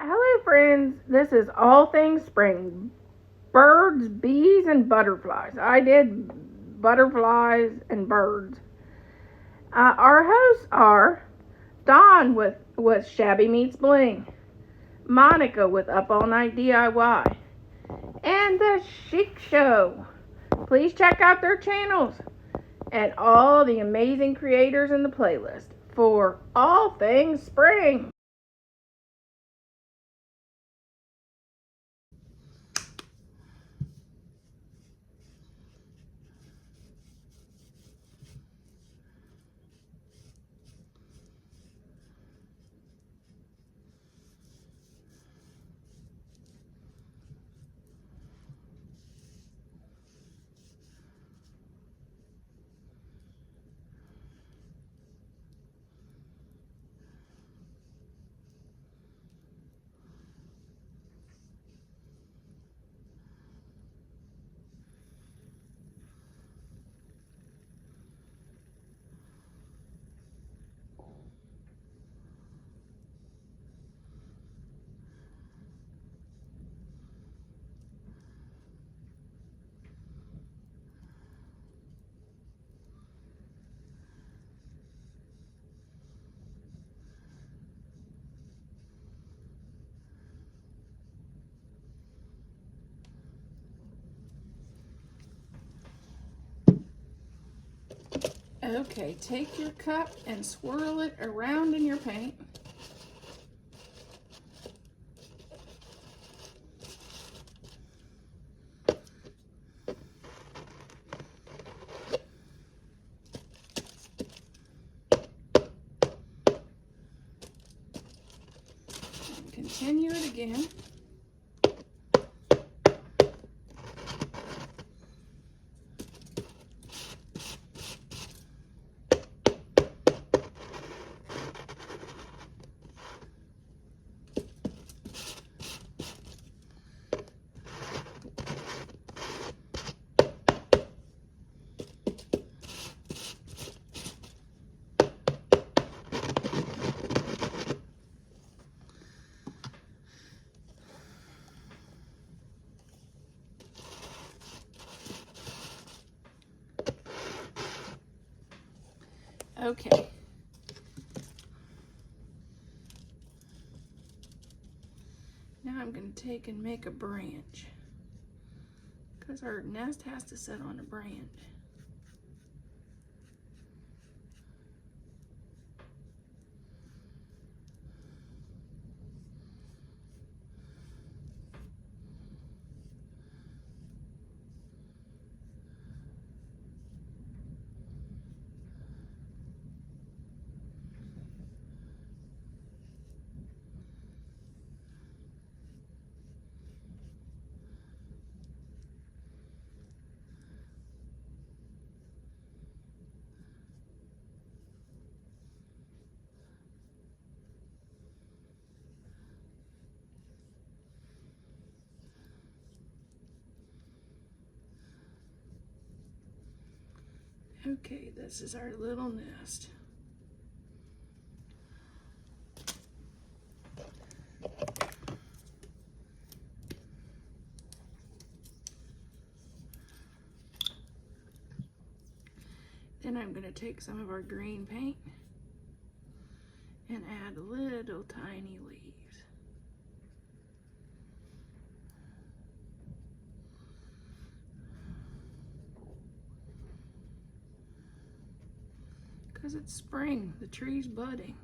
Hello, friends. This is All Things Spring. Birds, bees, and butterflies. I did butterflies and birds. Our hosts are Dawn with Shabby Meets Bling, Monica with Up All Night DIY, and The Chic Show. Please check out their channels and all the amazing creators in the playlist for All Things Spring. Okay, take your cup and swirl it around in your paint. And continue it again. Okay. Now I'm going to take and make a branch, because our nest has to sit on a branch. Okay, this is our little nest. Then I'm going to take some of our green paint and add little tiny leaves. Because it's spring, the tree's budding.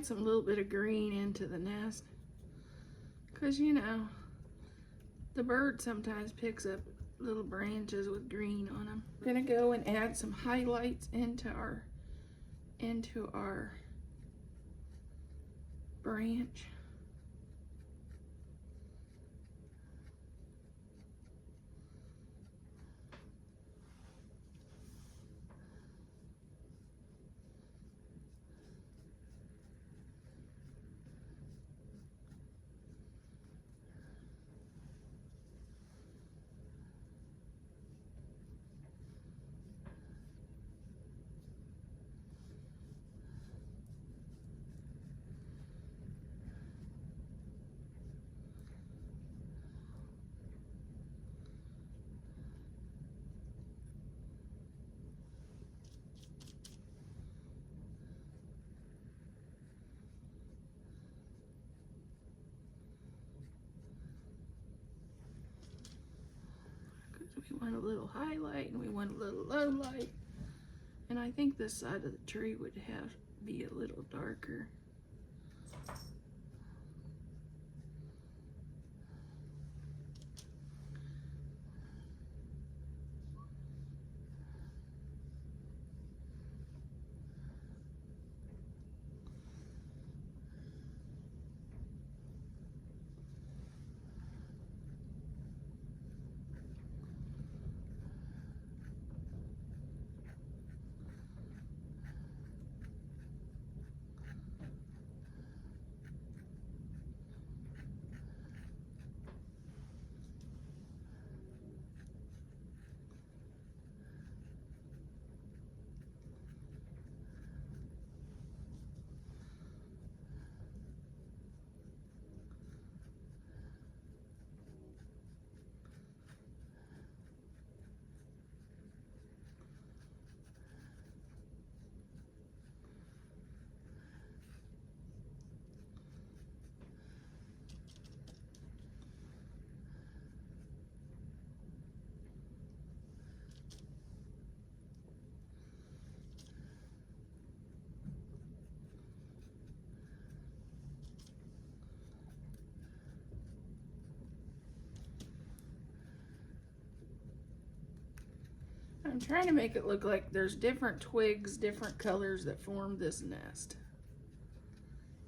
add some little bit of green into the nest, because you know the bird sometimes picks up little branches with green on them. We're gonna go and add some highlights into our branch. We want a little highlight and we want a little low light. And I think this side of the tree would have be a little darker. I'm trying to make it look like there's different twigs, different colors that form this nest.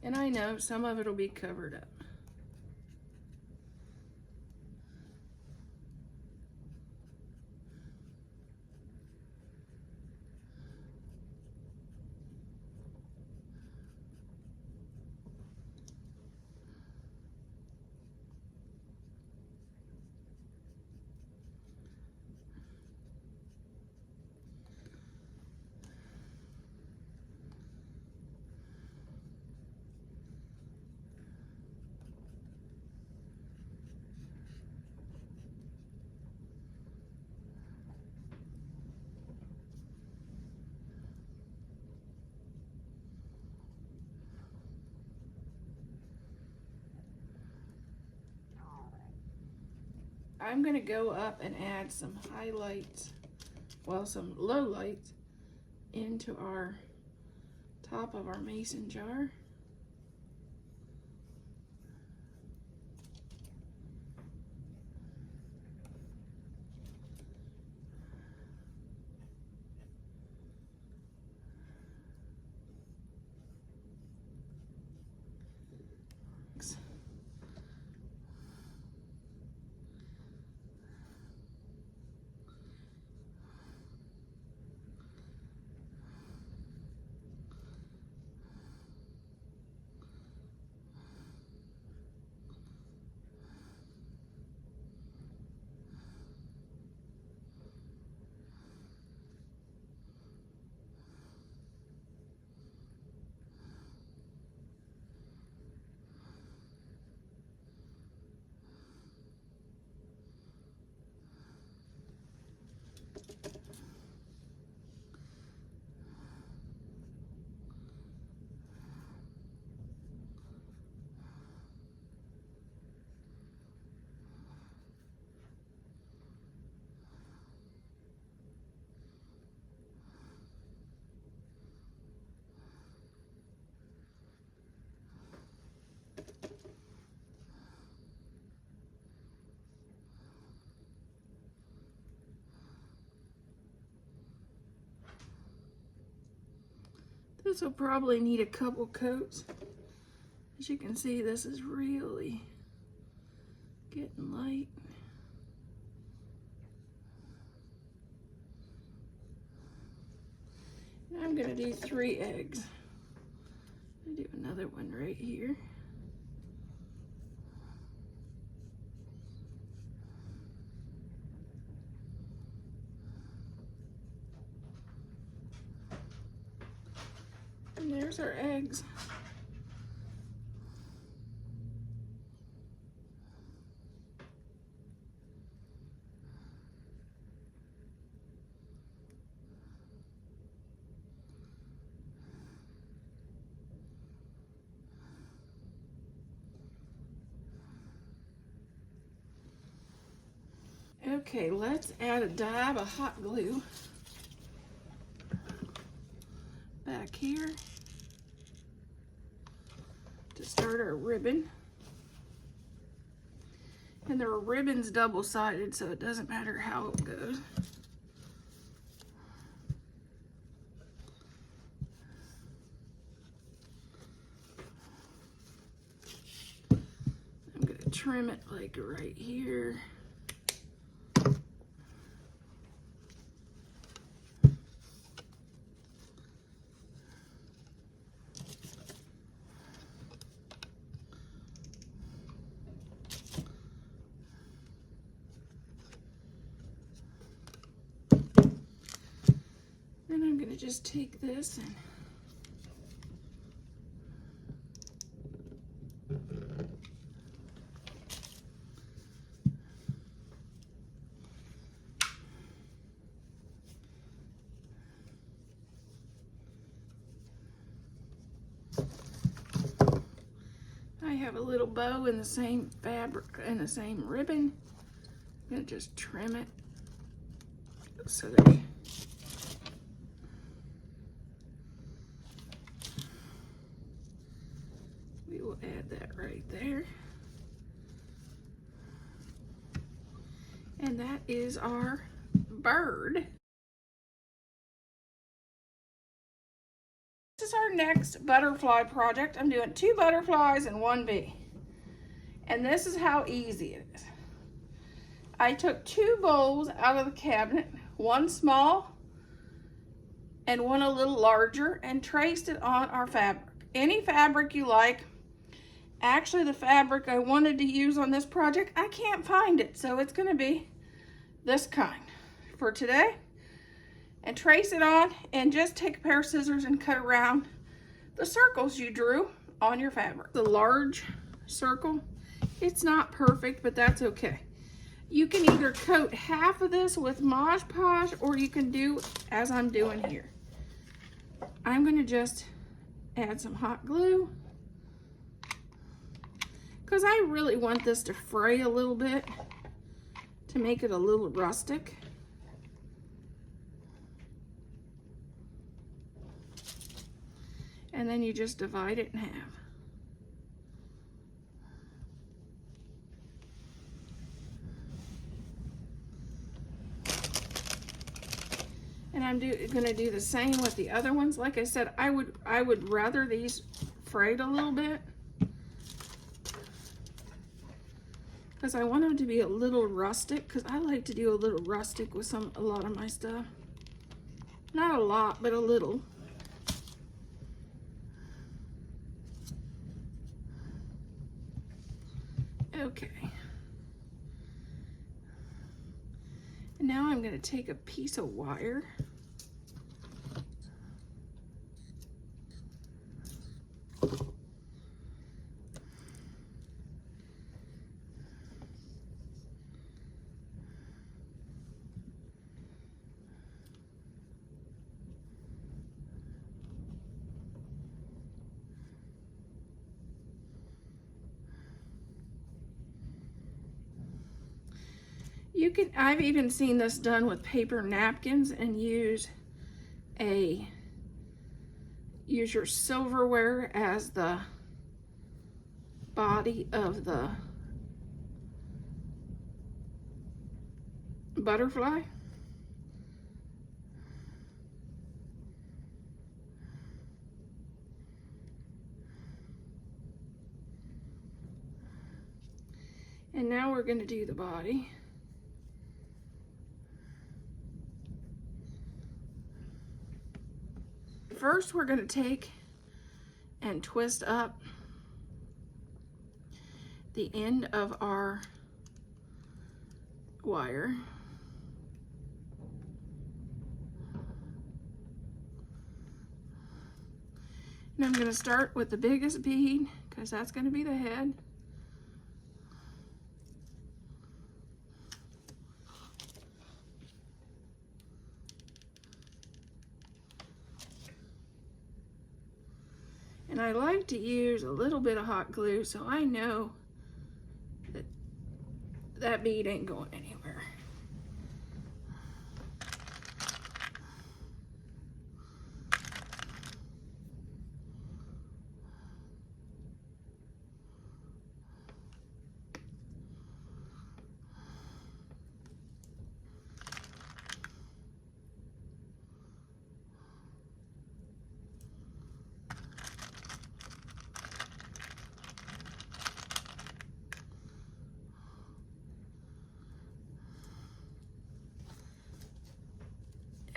And I know some of it will be covered up. I'm gonna go up and add some highlights, well, some low lights into our top of our mason jar. This will probably need a couple coats. As you can see, this is really getting light. And I'm gonna do 3 eggs. I'll do another one right here. And there's our eggs. Okay, let's add a dab of hot glue back here to start our ribbon. And the ribbon's double-sided, so it doesn't matter how it goes. I'm gonna trim it like right here. Then I'm gonna just take this and I have a little bow in the same fabric and the same ribbon. I'm gonna just trim it so that we will add that right there. And that is our bird. This is our next butterfly project. I'm doing 2 butterflies and 1 bee. And this is how easy it is. I took 2 bowls out of the cabinet, one small and one a little larger, and traced it on our fabric. Any fabric you like. Actually, the fabric I wanted to use on this project, I can't find it, so it's gonna be this kind for today. And trace it on, and just take a pair of scissors and cut around the circles you drew on your fabric. The large circle, it's not perfect, but that's okay. You can either coat half of this with Mod Podge, or you can do as I'm doing here. I'm gonna just add some hot glue because I really want this to fray a little bit to make it a little rustic. And then you just divide it in half. And I'm gonna do the same with the other ones. Like I said, I would rather these frayed a little bit because I want them to be a little rustic, because I like to do a little rustic with a lot of my stuff. Not a lot, but a little. Okay. And now I'm going to take a piece of wire . I've even seen this done with paper napkins, and use your silverware as the body of the butterfly. And now we're going to do the body. First, we're going to take and twist up the end of our wire. And I'm going to start with the biggest bead because that's going to be the head. And I like to use a little bit of hot glue so I know that that bead ain't going anywhere.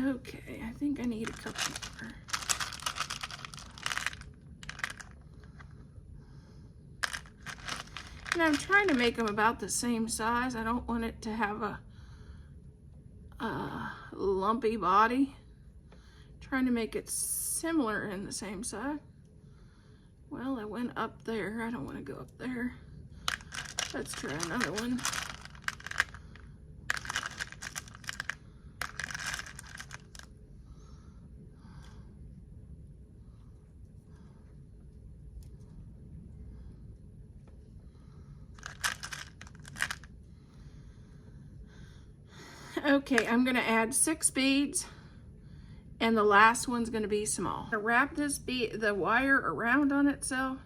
Okay, I think I need a couple more. And I'm trying to make them about the same size. I don't want it to have a lumpy body. Trying to make it similar in the same size. Well, I went up there. I don't want to go up there. Let's try another one. Okay, I'm going to add 6 beads, and the last one's going to be small. I'm going to wrap the wire around on itself.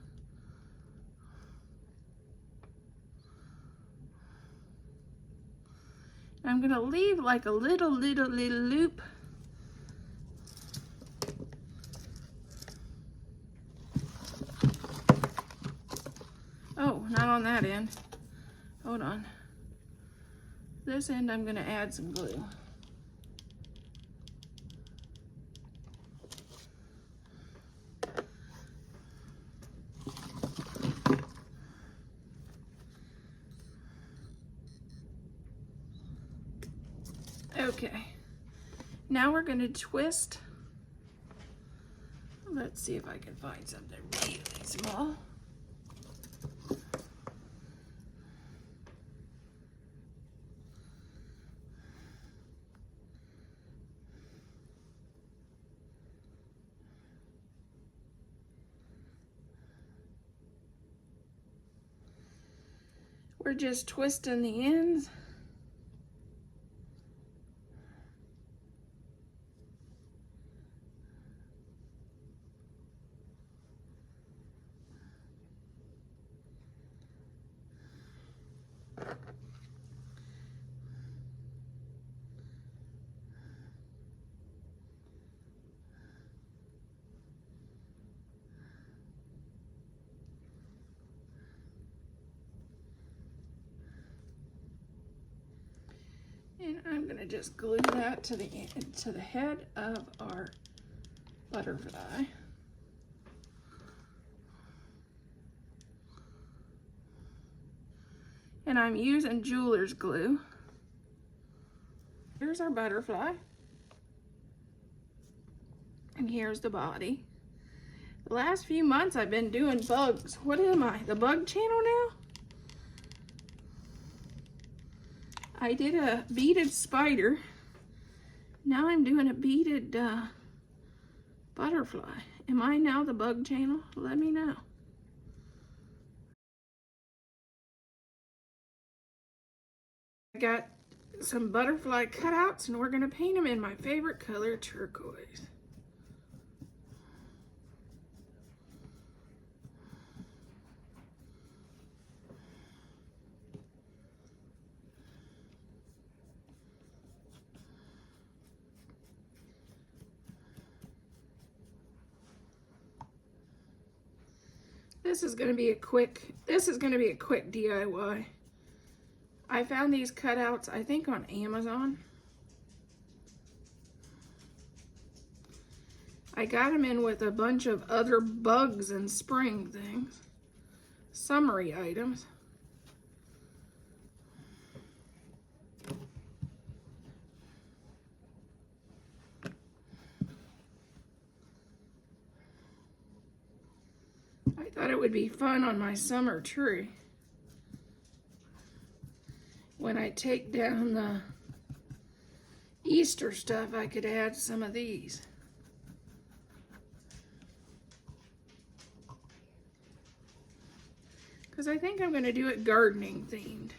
I'm going to leave like a little loop. Oh, not on that end. Hold on. This end I'm going to add some glue. Okay, now we're going to twist. Let's see if I can find something really small. We're just twisting the ends. And I'm going to just glue that to the head of our butterfly. And I'm using jeweler's glue. Here's our butterfly. And here's the body. The last few months I've been doing bugs. What am I? The bug channel now? I did a beaded spider. Now I'm doing a beaded butterfly. Am I now the bug channel? Let me know. I got some butterfly cutouts and we're going to paint them in my favorite color, turquoise. This is going to be a quick DIY. I found these cutouts, I think, on Amazon. I got them in with a bunch of other bugs and spring things. Summery items. I thought it would be fun on my summer tree. When I take down the Easter stuff, I could add some of these. Because I think I'm going to do it gardening themed.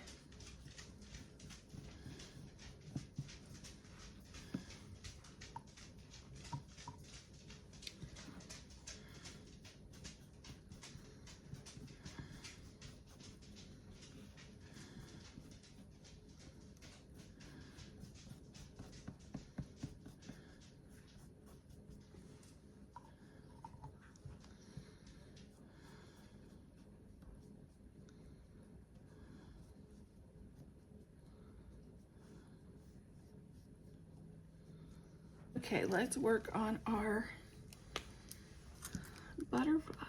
Okay, let's work on our butterflies.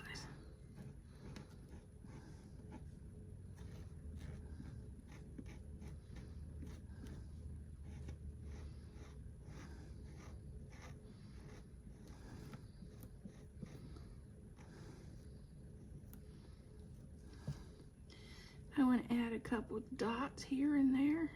I want to add a couple dots here and there.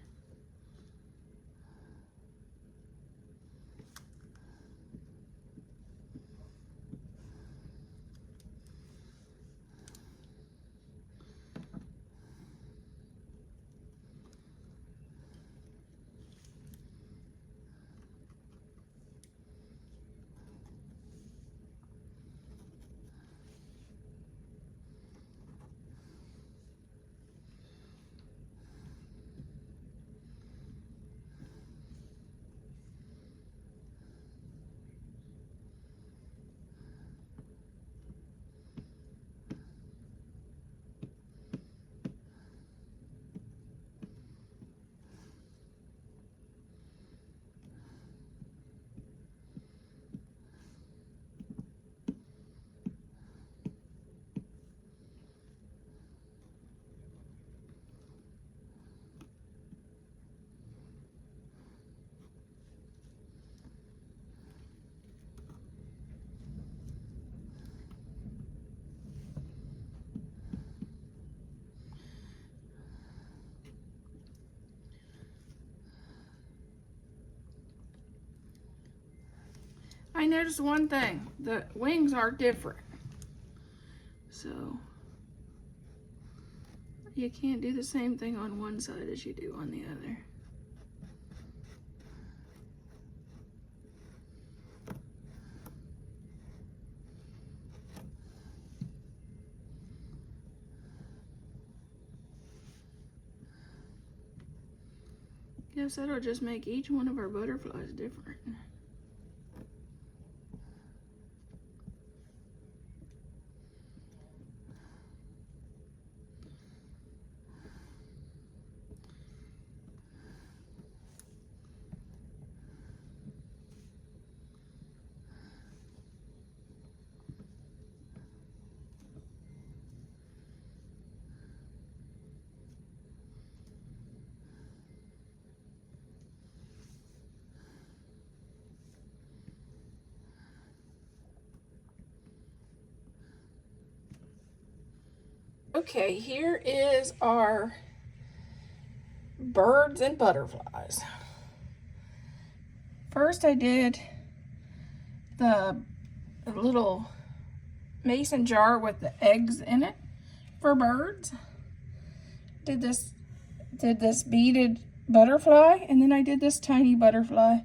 I noticed one thing, the wings are different. So you can't do the same thing on one side as you do on the other. Guess that'll just make each one of our butterflies different. Okay, here is our birds and butterflies. First I did the little mason jar with the eggs in it for birds. Did this beaded butterfly, and then I did this tiny butterfly